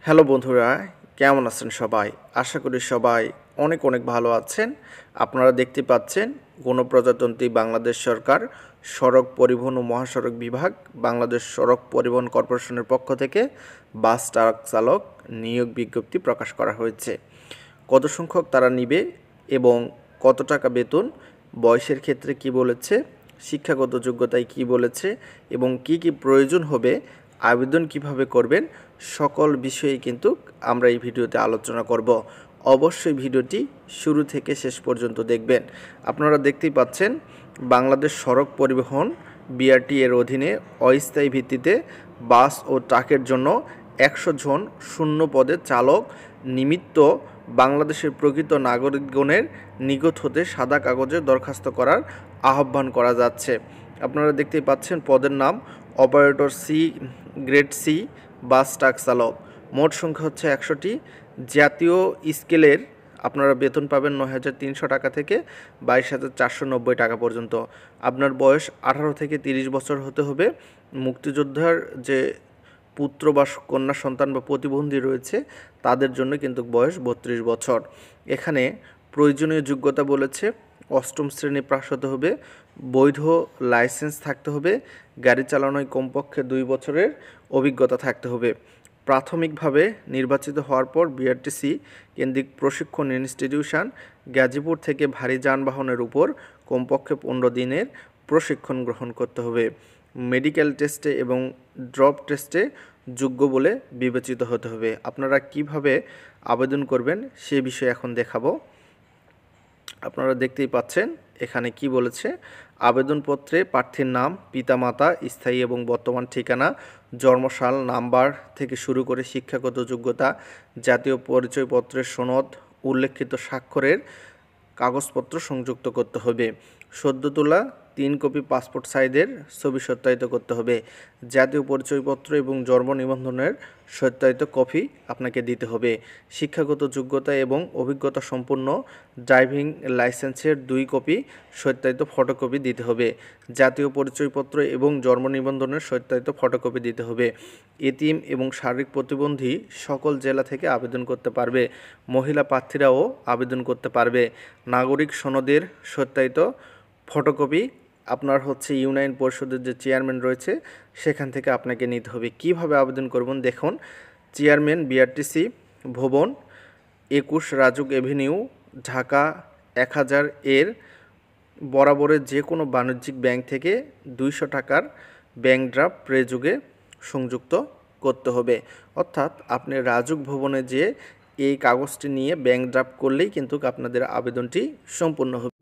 Hello বন্ধুরা, কেমন আছেন সবাই? আশা করি সবাই অনেক অনেক ভালো আছেন। আপনারা দেখতে পাচ্ছেন গণপ্রজাতন্ত্রী বাংলাদেশ সরকার সড়ক পরিবহন ও মহাসড়ক বিভাগ বাংলাদেশ সড়ক পরিবহন কর্পোরেশনের পক্ষ থেকে বাস ট্রাক চালক নিয়োগ বিজ্ঞপ্তি প্রকাশ করা হয়েছে। কত সংখ্যক তারা নিবে এবং কত টাকা বেতন, বয়সের ক্ষেত্রে কি বলেছে, শিক্ষাগত যোগ্যতায় কি বলেছে এবং কি কি প্রয়োজন হবে, আবেদন কিভাবে করবেন, সকল বিষয়ে কিন্তু আমরা এই ভিডিওতে আলোচনা করব। অবশ্যই ভিডিওটি শুরু থেকে শেষ পর্যন্ত দেখবেন। আপনারা দেখতেই পাচ্ছেন বাংলাদেশ সড়ক পরিবহন বিআরটি এর অধীনে অস্থায়ী ভিত্তিতে বাস ও ট্রাকের জন্য 100 জন শূন্য পদে চালক নিমিত্ত বাংলাদেশের প্রকৃত নাগরিকগণের নিকট হতে সাদা কাগজে দরখাস্ত করার আহ্বান করা যাচ্ছে। আপনারা দেখতেই পাচ্ছেন পদের নাম operator C, grade C bus truck চালক। মোট সংখ্যা হচ্ছে 100টি। জাতীয় স্কেলের আপনারা বেতন পাবেন 9,300 টাকা থেকে 22,490 টাকা পর্যন্ত। আপনার বয়স 18 থেকে 30 বছর হতে হবে। মুক্তিযোদ্ধার যে পুত্র বা কন্যা সন্তান বা প্রতিবন্ধী রয়েছে তাদের জন্য কিন্তু বয়স 32 বছর। এখানে প্রয়োজনীয় যোগ্যতা বলেছে 8ম শ্রেণী পাস হতে হবে, বৈধ লাইসেন্স থাকতে হবে, গাড়ি চালানোয় কমপক্ষে 2 বছরের অভিজ্ঞতা থাকতে হবে। প্রাথমিকভাবে নির্বাচিত হওয়ার পর বিআরটিসি কেন্দ্রিক প্রশিক্ষণ ইনস্টিটিউশন গাজীপুর থেকে ভারী যানবাহনের উপর কমপক্ষে 15 দিনের প্রশিক্ষণ গ্রহণ করতে হবে। মেডিকেল টেস্টে এবং ড্রপ টেস্টে যোগ্য বলে বিবেচিত হতে হবে। আপনারা কিভাবে আবেদন করবেন সে বিষয়ে এখন দেখাবো। আপনারা দেখতেই পাচ্ছেন এখানে কি বলেছে। আবেদনপত্রে প্রার্থীর নাম, পিতামাতা, স্থায়ী এবং বর্তমান ঠিকানা, জন্মসাল, নাম্বার থেকে শুরু করে শিক্ষাগত যোগ্যতা, জাতীয় পরিচয়পত্রের সনদ, উল্লেখিত স্বাক্ষরের কাগজপত্র সংযুক্ত করতে হবে। সদ্য তোলা 3 কপি পাসপোর্ট সাইজের ছবি সত্যায়িত করতে হবে। জাতীয় পরিচয়পত্র এবং জন্ম নিবন্ধনের সত্যায়িত কপি আপনাকে দিতে হবে। শিক্ষাগত যোগ্যতা এবং অভিজ্ঞতা সম্পন্ন ড্রাইভিং লাইসেন্সের 2 কপি সত্যায়িত ফটোকপি দিতে হবে। জাতীয় পরিচয়পত্র এবং জন্ম নিবন্ধনের সত্যায়িত ফটোকপি দিতে হবে। এতিম এবং শারীরিক প্রতিবন্ধী সকল জেলা থেকে আবেদন করতে পারবে। মহিলা প্রার্থীরাও আবেদন করতে পারবে। নাগরিক সনদের সত্যায়িত ফটোকপি আপনার হচ্ছে ইউনিয়ন পরিষদের যে চেয়ারম্যান রয়েছে সেখান থেকে আপনাকে নিতে হবে। কিভাবে আবেদন করবেন দেখুন। চেয়ারম্যান, বিআরটিসি ভবন, 21 রাজুক এভিনিউ, ঢাকা 1000 এর বরাবরের যে কোনো বাণিজ্যিক ব্যাংক থেকে 200 টাকার ব্যাংক ড্রাফট প্রেযুগে সংযুক্ত করতে হবে। অর্থাৎ আপনি রাজুক ভবনে যে এই কাগজটি নিয়ে ব্যাংক ড্রাফট করলেই কিন্তু আপনাদের আবেদনটি সম্পূর্ণ হবে।